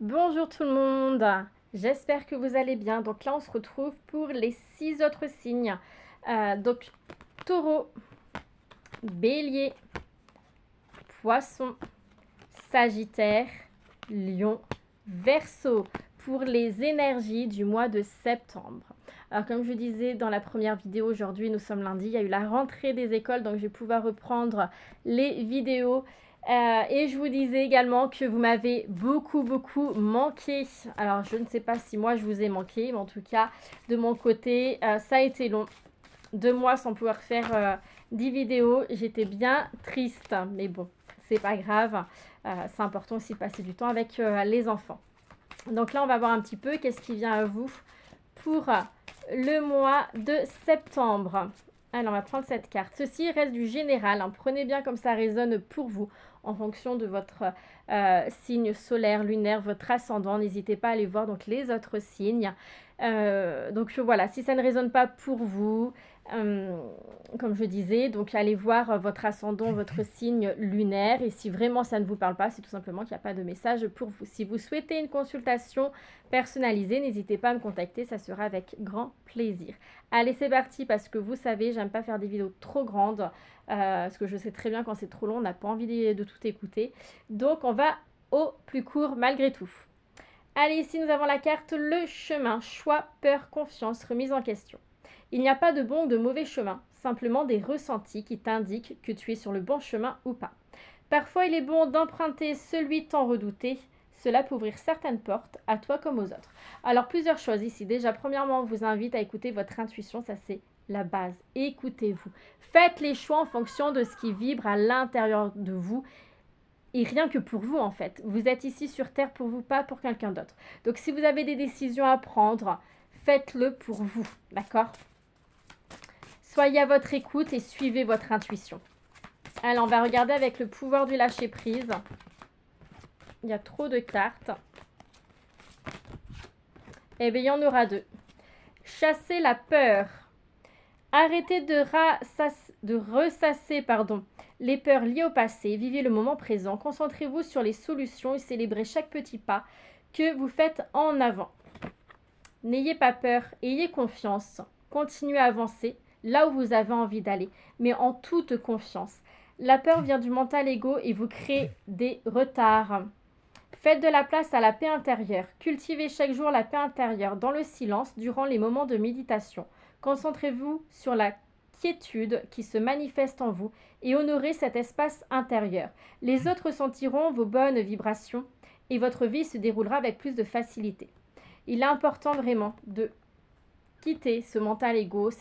Bonjour tout le monde, j'espère que vous allez bien. Donc là, on se retrouve pour les 6 autres signes. Donc, taureau, bélier, poisson, sagittaire, lion, verseau pour les énergies du mois de septembre. Alors comme je disais dans la première vidéo, aujourd'hui nous sommes lundi, il y a eu la rentrée des écoles, donc je vais pouvoir reprendre les vidéos. Et je vous disais également que vous m'avez beaucoup manqué. Alors je ne sais pas si moi je vous ai manqué, mais en tout cas de mon côté ça a été long. 2 mois sans pouvoir faire 10 vidéos, j'étais bien triste, mais bon, c'est pas grave. C'est important aussi de passer du temps avec les enfants. Donc là, on va voir un petit peu qu'est-ce qui vient à vous pour le mois de septembre. Alors, on va prendre cette carte. Ceci reste du général. Hein. Prenez bien comme ça résonne pour vous en fonction de votre signe solaire, lunaire, votre ascendant. N'hésitez pas à aller voir donc les autres signes. Donc voilà, si ça ne résonne pas pour vous, comme je disais, donc allez voir votre ascendant, votre signe lunaire, et si vraiment ça ne vous parle pas, c'est tout simplement qu'il n'y a pas de message pour vous. Si vous souhaitez une consultation personnalisée, n'hésitez pas à me contacter, ça sera avec grand plaisir. Allez, c'est parti, parce que vous savez, j'aime pas faire des vidéos trop grandes, parce que je sais très bien quand c'est trop long, on n'a pas envie de tout écouter. Donc on va au plus court malgré tout. Allez, ici nous avons la carte le chemin, choix, peur, confiance, remise en question. Il n'y a pas de bon ou de mauvais chemin, simplement des ressentis qui t'indiquent que tu es sur le bon chemin ou pas. Parfois, il est bon d'emprunter celui tant redouté, cela peut ouvrir certaines portes, à toi comme aux autres. Alors, plusieurs choses ici. Déjà, premièrement, on vous invite à écouter votre intuition, ça c'est la base. Écoutez-vous. Faites les choix en fonction de ce qui vibre à l'intérieur de vous. Et rien que pour vous, en fait. Vous êtes ici sur Terre pour vous, pas pour quelqu'un d'autre. Donc, si vous avez des décisions à prendre, faites-le pour vous. D'accord ? Soyez à votre écoute et suivez votre intuition. Alors, on va regarder avec le pouvoir du lâcher-prise. Il y a trop de cartes. Eh bien, il y en aura 2. Chassez la peur. Arrêtez de ressasser les peurs liées au passé. Vivez le moment présent. Concentrez-vous sur les solutions et célébrez chaque petit pas que vous faites en avant. N'ayez pas peur, ayez confiance. Continuez à avancer là où vous avez envie d'aller, mais en toute confiance. La peur vient du mental égo et vous crée des retards. Faites de la place à la paix intérieure. Cultivez chaque jour la paix intérieure dans le silence durant les moments de méditation. Concentrez-vous sur la quiétude qui se manifeste en vous et honorez cet espace intérieur. Les autres sentiront vos bonnes vibrations et votre vie se déroulera avec plus de facilité. Il est important vraiment de quitter ce mental égo,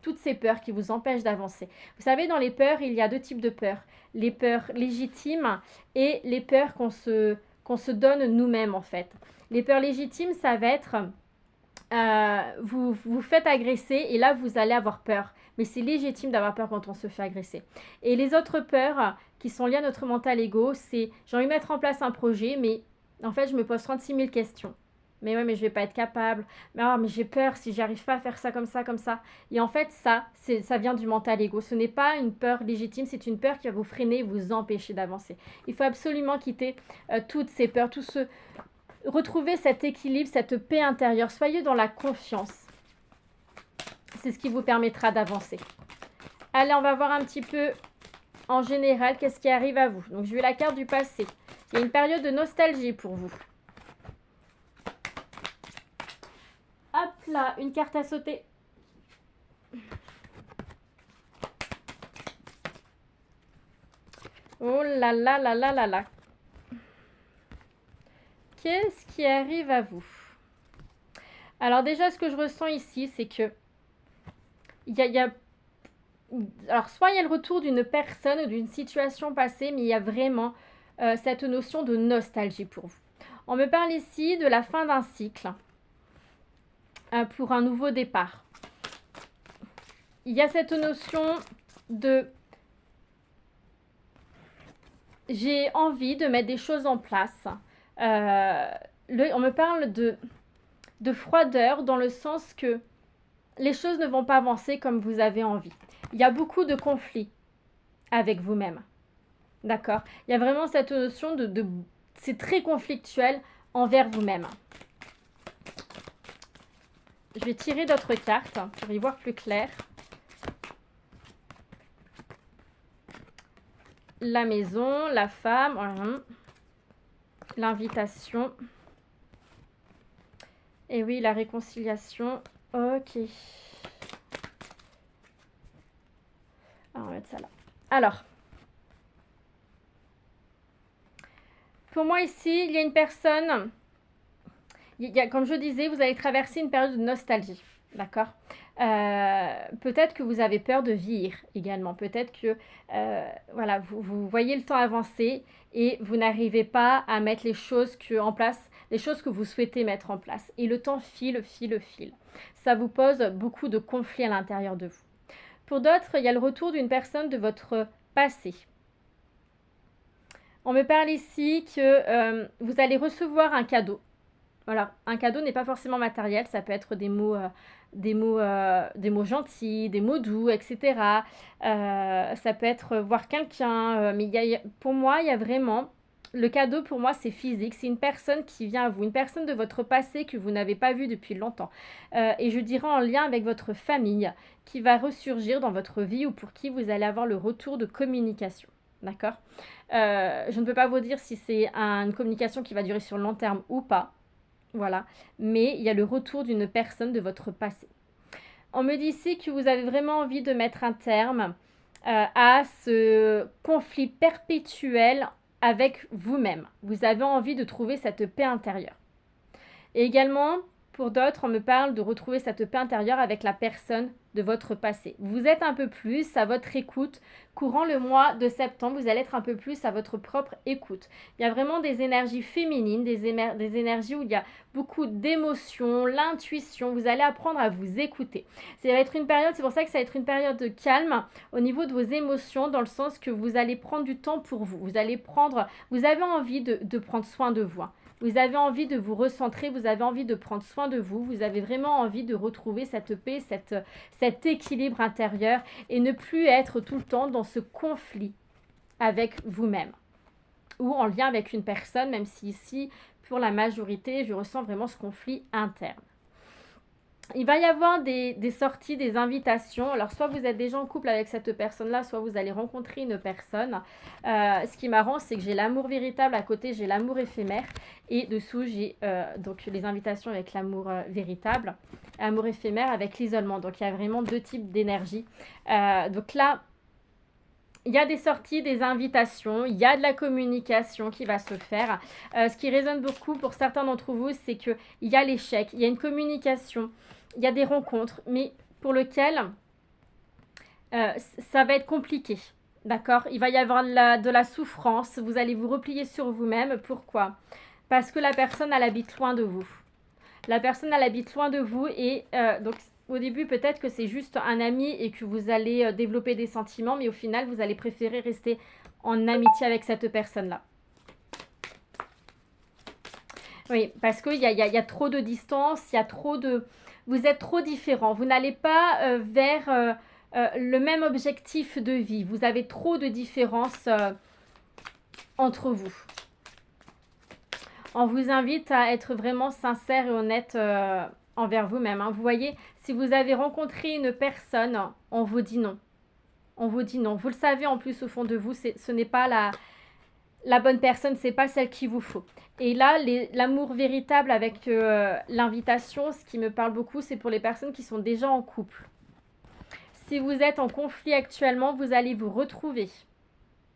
toutes ces peurs qui vous empêchent d'avancer. Vous savez, dans les peurs, il y a 2 types de peurs. Les peurs légitimes et les peurs qu'on se donne nous-mêmes, en fait. Les peurs légitimes, ça va être vous faites agresser et là, vous allez avoir peur. Mais c'est légitime d'avoir peur quand on se fait agresser. Et les autres peurs qui sont liées à notre mental égo, c'est j'ai envie de mettre en place un projet, mais en fait, je me pose 36 000 questions. Mais ouais, mais je vais pas être capable. Mais j'ai peur si j'arrive pas à faire ça comme ça, comme ça. Et en fait, ça vient du mental égo. Ce n'est pas une peur légitime, c'est une peur qui va vous freiner, vous empêcher d'avancer. Il faut absolument quitter toutes ces peurs, retrouver cet équilibre, cette paix intérieure. Soyez dans la confiance. C'est ce qui vous permettra d'avancer. Allez, on va voir un petit peu en général qu'est-ce qui arrive à vous. Donc, je vais la carte du passé. Il y a une période de nostalgie pour vous. Hop là, une carte à sauter. Oh là là là là là là. Qu'est-ce qui arrive à vous? Alors déjà, ce que je ressens ici, c'est que alors soit il y a le retour d'une personne ou d'une situation passée, mais il y a vraiment cette notion de nostalgie pour vous. On me parle ici de la fin d'un cycle. Pour un nouveau départ. Il y a cette notion de j'ai envie de mettre des choses en place. On me parle de froideur dans le sens que les choses ne vont pas avancer comme vous avez envie. Il y a beaucoup de conflits avec vous-même. D'accord ? Il y a vraiment cette notion c'est très conflictuel envers vous-même. Je vais tirer d'autres cartes pour y voir plus clair. La maison, la femme, l'invitation. Et oui, la réconciliation. Ok. On va mettre ça là. Alors, pour moi ici, il y a une personne, comme je disais, vous allez traverser une période de nostalgie, d'accord? Peut-être que vous avez peur de vieillir également, peut-être que voilà, vous voyez le temps avancer et vous n'arrivez pas à mettre les choses en place, les choses que vous souhaitez mettre en place. Et le temps file. Ça vous pose beaucoup de conflits à l'intérieur de vous. Pour d'autres, il y a le retour d'une personne de votre passé. On me parle ici que vous allez recevoir un cadeau. Voilà, un cadeau n'est pas forcément matériel, ça peut être des mots gentils, des mots doux, etc. Ça peut être voir quelqu'un, mais pour moi, il y a vraiment... Le cadeau, pour moi, c'est physique. C'est une personne qui vient à vous, une personne de votre passé que vous n'avez pas vue depuis longtemps. Et je dirais en lien avec votre famille, qui va ressurgir dans votre vie ou pour qui vous allez avoir le retour de communication. D'accord? Je ne peux pas vous dire si c'est une communication qui va durer sur le long terme ou pas. Voilà. Mais il y a le retour d'une personne de votre passé. On me dit ici que vous avez vraiment envie de mettre un terme à ce conflit perpétuel avec vous-même. Vous avez envie de trouver cette paix intérieure. Et également, pour d'autres, on me parle de retrouver cette paix intérieure avec la personne de votre passé. Vous êtes un peu plus à votre écoute. Courant le mois de septembre, vous allez être un peu plus à votre propre écoute. Il y a vraiment des énergies féminines, des énergies où il y a beaucoup d'émotions, l'intuition. Vous allez apprendre à vous écouter. Ça va être une période, c'est pour ça que ça va être une période de calme au niveau de vos émotions, dans le sens que vous allez prendre du temps pour vous. Vous avez envie de prendre soin de vous. Vous avez envie de vous recentrer, vous avez envie de prendre soin de vous, vous avez vraiment envie de retrouver cette paix, cet équilibre intérieur et ne plus être tout le temps dans ce conflit avec vous-même ou en lien avec une personne, même si ici, pour la majorité, je ressens vraiment ce conflit interne. Il va y avoir des sorties, des invitations. Alors, soit vous êtes déjà en couple avec cette personne-là, soit vous allez rencontrer une personne. Ce qui est marrant, c'est que j'ai l'amour véritable à côté, j'ai l'amour éphémère. Et dessous, j'ai donc les invitations avec l'amour véritable, amour éphémère avec l'isolement. Donc, il y a vraiment deux types d'énergie. Donc là, il y a des sorties, des invitations, il y a de la communication qui va se faire. Ce qui résonne beaucoup pour certains d'entre vous, c'est qu'il y a l'échec, il y a une communication, il y a des rencontres, mais pour lequel ça va être compliqué. D'accord? Il va y avoir de la souffrance, vous allez vous replier sur vous-même. Pourquoi? Parce que la personne, elle habite loin de vous. La personne, elle habite loin de vous et donc... Au début, peut-être que c'est juste un ami et que vous allez développer des sentiments, mais au final, vous allez préférer rester en amitié avec cette personne-là. Oui, parce qu'il y a trop de distance, vous êtes trop différents. Vous n'allez pas vers le même objectif de vie. Vous avez trop de différences entre vous. On vous invite à être vraiment sincère et honnête envers vous-même. Vous voyez, si vous avez rencontré une personne, on vous dit non. On vous dit non. Vous le savez en plus au fond de vous, ce n'est pas la bonne personne, c'est pas celle qu'il vous faut. Et là, l'amour véritable avec l'invitation, ce qui me parle beaucoup, c'est pour les personnes qui sont déjà en couple. Si vous êtes en conflit actuellement, vous allez vous retrouver.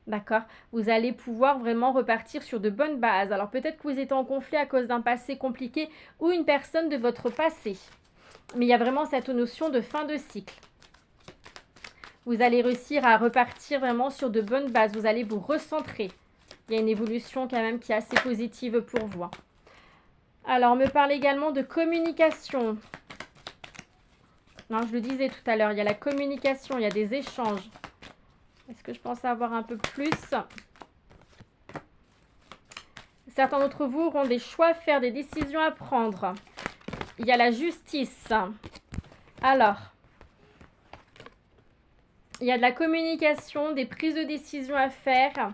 D'accord? Vous allez pouvoir vraiment repartir sur de bonnes bases. Alors peut-être que vous êtes en conflit à cause d'un passé compliqué ou une personne de votre passé. Mais il y a vraiment cette notion de fin de cycle. Vous allez réussir à repartir vraiment sur de bonnes bases. Vous allez vous recentrer. Il y a une évolution quand même qui est assez positive pour vous. Alors on me parle également de communication. Non, je le disais tout à l'heure, il y a la communication, il y a des échanges. Est-ce que je pense avoir un peu plus? Certains d'entre vous auront des choix à faire, des décisions à prendre. Il y a la justice. Alors, il y a de la communication, des prises de décision à faire.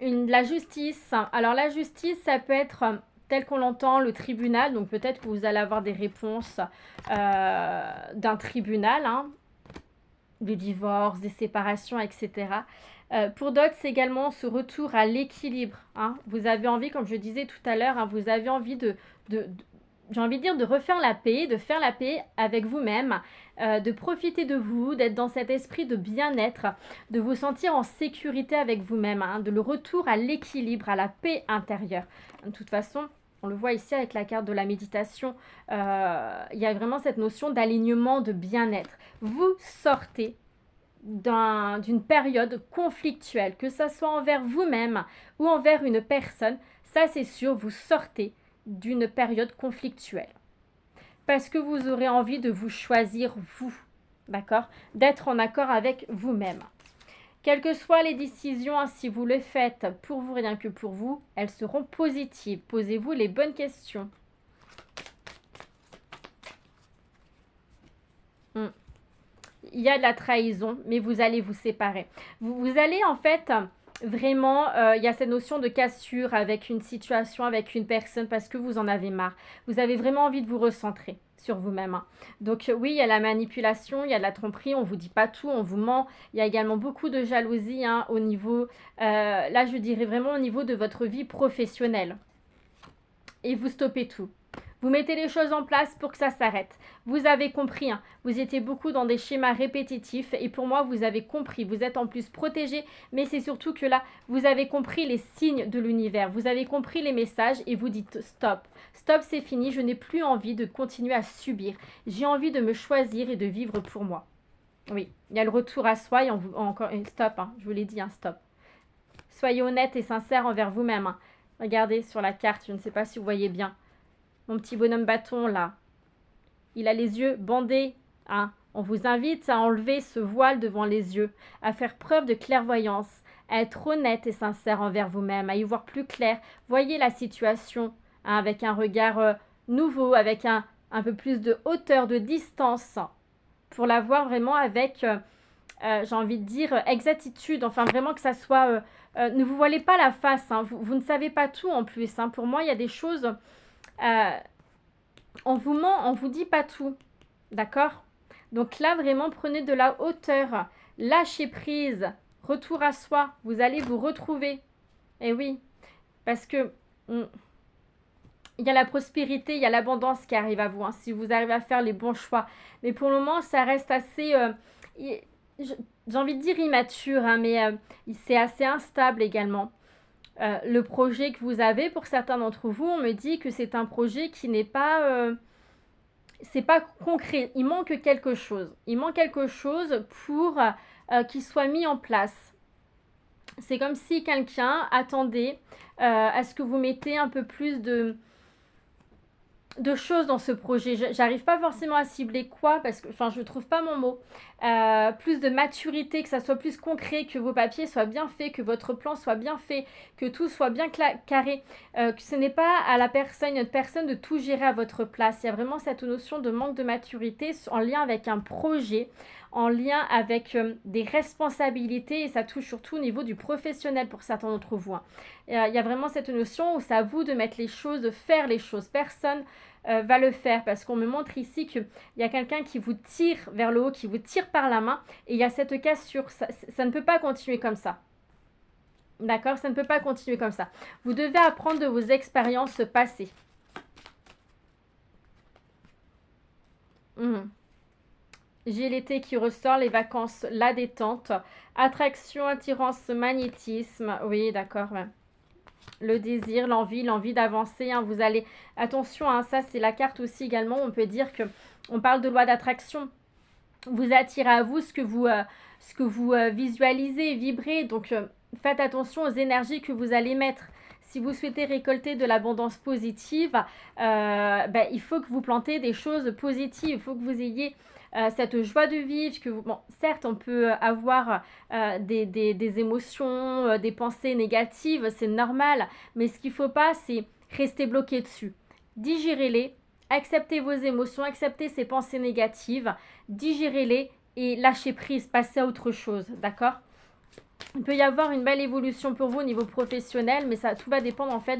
La justice. Alors, la justice, ça peut être tel qu'on l'entend, le tribunal. Donc peut-être que vous allez avoir des réponses d'un tribunal, hein, des divorces, des séparations, etc. Pour d'autres, c'est également ce retour à l'équilibre, hein. Vous avez envie, comme je disais tout à l'heure, hein, vous avez envie j'ai envie de dire, de refaire la paix, de faire la paix avec vous-même, de profiter de vous, d'être dans cet esprit de bien-être, de vous sentir en sécurité avec vous-même, hein, de le retour à l'équilibre, à la paix intérieure. De toute façon, on le voit ici avec la carte de la méditation, il y a vraiment cette notion d'alignement, de bien-être. Vous sortez d'une période conflictuelle, que ce soit envers vous-même ou envers une personne, ça c'est sûr, vous sortez d'une période conflictuelle. Parce que vous aurez envie de vous choisir vous, d'accord? D'être en accord avec vous-même. Quelles que soient les décisions, hein, si vous le faites pour vous, rien que pour vous, elles seront positives. Posez-vous les bonnes questions. Il y a de la trahison, mais vous allez vous séparer. Vous allez en fait vraiment, il y a cette notion de cassure avec une situation, avec une personne, parce que vous en avez marre. Vous avez vraiment envie de vous recentrer sur vous-même, hein. Donc oui, il y a la manipulation, il y a de la tromperie, on ne vous dit pas tout, on vous ment. Il y a également beaucoup de jalousie, hein, au niveau, là je dirais vraiment au niveau de votre vie professionnelle. Et vous stoppez tout. Vous mettez les choses en place pour que ça s'arrête. Vous avez compris, hein, vous étiez beaucoup dans des schémas répétitifs et pour moi, vous avez compris. Vous êtes en plus protégé, mais c'est surtout que là, vous avez compris les signes de l'univers. Vous avez compris les messages et vous dites stop. Stop, c'est fini. Je n'ai plus envie de continuer à subir. J'ai envie de me choisir et de vivre pour moi. Oui, il y a le retour à soi et encore stop, hein, je vous l'ai dit, hein, stop. Soyez honnête et sincère envers vous-même, hein. Regardez sur la carte, je ne sais pas si vous voyez bien. Mon petit bonhomme bâton, là, il a les yeux bandés, hein. On vous invite à enlever ce voile devant les yeux, à faire preuve de clairvoyance, à être honnête et sincère envers vous-même, à y voir plus clair. Voyez la situation, hein, avec un regard nouveau, avec un peu plus de hauteur, de distance, pour la voir vraiment avec, j'ai envie de dire, exactitude. Enfin, vraiment que ça soit... ne vous voilez pas la face, hein. Vous ne savez pas tout en plus, hein. Pour moi, il y a des choses... on vous ment, on vous dit pas tout, d'accord? Donc là, vraiment, prenez de la hauteur, lâchez prise, retour à soi, vous allez vous retrouver. Et oui, parce que il y a la prospérité, il y a l'abondance qui arrive à vous, hein, si vous arrivez à faire les bons choix. Mais pour le moment, ça reste assez, j'ai envie de dire immature, hein, mais c'est assez instable également. Le projet que vous avez, pour certains d'entre vous, on me dit que c'est un projet qui n'est pas... c'est pas concret. Il manque quelque chose. Il manque quelque chose pour qu'il soit mis en place. C'est comme si quelqu'un attendait à ce que vous mettez un peu plus de choses dans ce projet. J'arrive pas forcément à cibler quoi, parce que je trouve pas mon mot. Plus de maturité, que ça soit plus concret, que vos papiers soient bien faits, que votre plan soit bien fait, que tout soit bien carré, que ce n'est pas à notre personne de tout gérer à votre place. Il y a vraiment cette notion de manque de maturité en lien avec un projet, en lien avec des responsabilités, et ça touche surtout au niveau du professionnel pour certains d'entre vous, hein. Il y a vraiment cette notion où c'est à vous de mettre les choses, de faire les choses. Personne va le faire, parce qu'on me montre ici qu'il y a quelqu'un qui vous tire vers le haut, qui vous tire par la main, et il y a cette cassure. Ça ne peut pas continuer comme ça. D'accord? Ça ne peut pas continuer comme ça. Vous devez apprendre de vos expériences passées. J'ai l'été qui ressort, les vacances, la détente, attraction, attirance, magnétisme. Oui, d'accord. Ouais. Le désir, l'envie d'avancer, hein. Vous allez... Attention, hein, ça c'est la carte aussi également. On peut dire que on parle de loi d'attraction. Vous attirez à vous ce que vous visualisez, vibrez. Donc faites attention aux énergies que vous allez mettre. Si vous souhaitez récolter de l'abondance positive, il faut que vous plantez des choses positives. Il faut que vous ayez cette joie de vivre. Bon, certes, on peut avoir des émotions, des pensées négatives, c'est normal. Mais ce qu'il ne faut pas, c'est rester bloqué dessus. Digérez-les, acceptez vos émotions, acceptez ces pensées négatives, digérez-les et lâchez prise, passez à autre chose, d'accord? Il peut y avoir une belle évolution pour vous au niveau professionnel, mais tout va dépendre en fait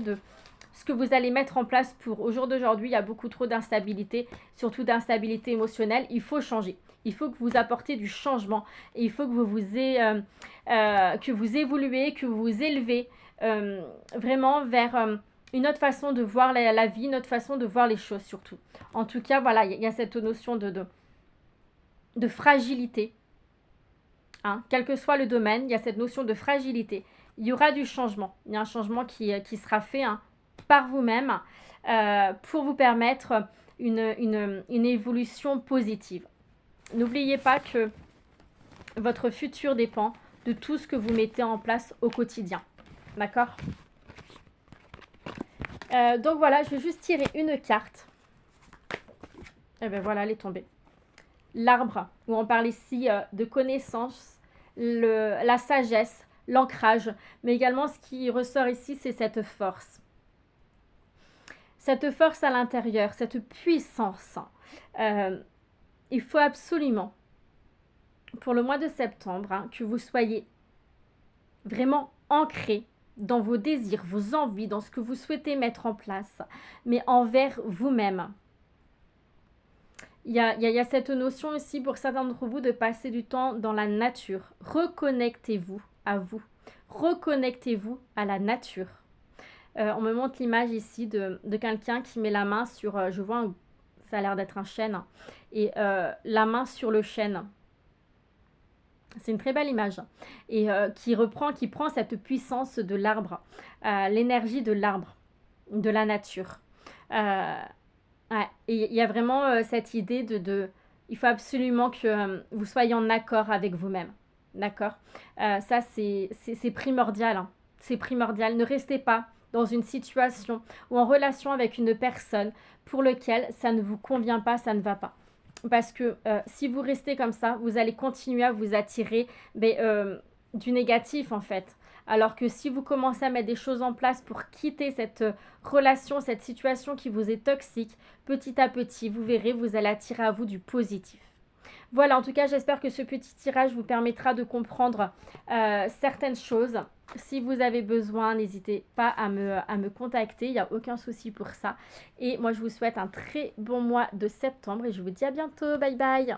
ce que vous allez mettre en place pour au jour d'aujourd'hui. Il y a beaucoup trop d'instabilité, surtout d'instabilité émotionnelle. Il faut changer. Il faut que vous apportez du changement. Et il faut que que vous évoluez, que vous vous élevez vraiment vers une autre façon de voir la vie, une autre façon de voir les choses surtout. En tout cas, voilà, il y a cette notion de fragilité. Hein, quel que soit le domaine, il y a cette notion de fragilité. Il y aura du changement. Il y a un changement qui sera fait par vous-même pour vous permettre une évolution positive. N'oubliez pas que votre futur dépend de tout ce que vous mettez en place au quotidien. D'accord ? Donc voilà, je vais juste tirer une carte. Et bien voilà, elle est tombée. L'arbre, où on parle ici de connaissance, la sagesse, l'ancrage, mais également ce qui ressort ici, c'est cette force. Cette force à l'intérieur, cette puissance. Il faut absolument, pour le mois de septembre, que vous soyez vraiment ancré dans vos désirs, vos envies, dans ce que vous souhaitez mettre en place, mais envers vous-même. Il y a cette notion aussi pour certains d'entre vous de passer du temps dans la nature. Reconnectez-vous à vous. Reconnectez-vous à la nature. On me montre l'image ici de quelqu'un qui met la main sur, je vois, ça a l'air d'être un chêne, et la main sur le chêne. C'est une très belle image. Et qui prend cette puissance de l'arbre, l'énergie de l'arbre, de la nature. Ouais, et il y a vraiment cette idée il faut absolument que vous soyez en accord avec vous-même. D'accord ? Ça, c'est primordial. Hein. C'est primordial. Ne restez pas dans une situation ou en relation avec une personne pour laquelle ça ne vous convient pas, ça ne va pas. Parce que si vous restez comme ça, vous allez continuer à vous attirer du négatif en fait. Alors que si vous commencez à mettre des choses en place pour quitter cette relation, cette situation qui vous est toxique, petit à petit, vous verrez, vous allez attirer à vous du positif. Voilà, en tout cas, j'espère que ce petit tirage vous permettra de comprendre certaines choses. Si vous avez besoin, n'hésitez pas à me contacter, il n'y a aucun souci pour ça. Et moi, je vous souhaite un très bon mois de septembre et je vous dis à bientôt. Bye bye!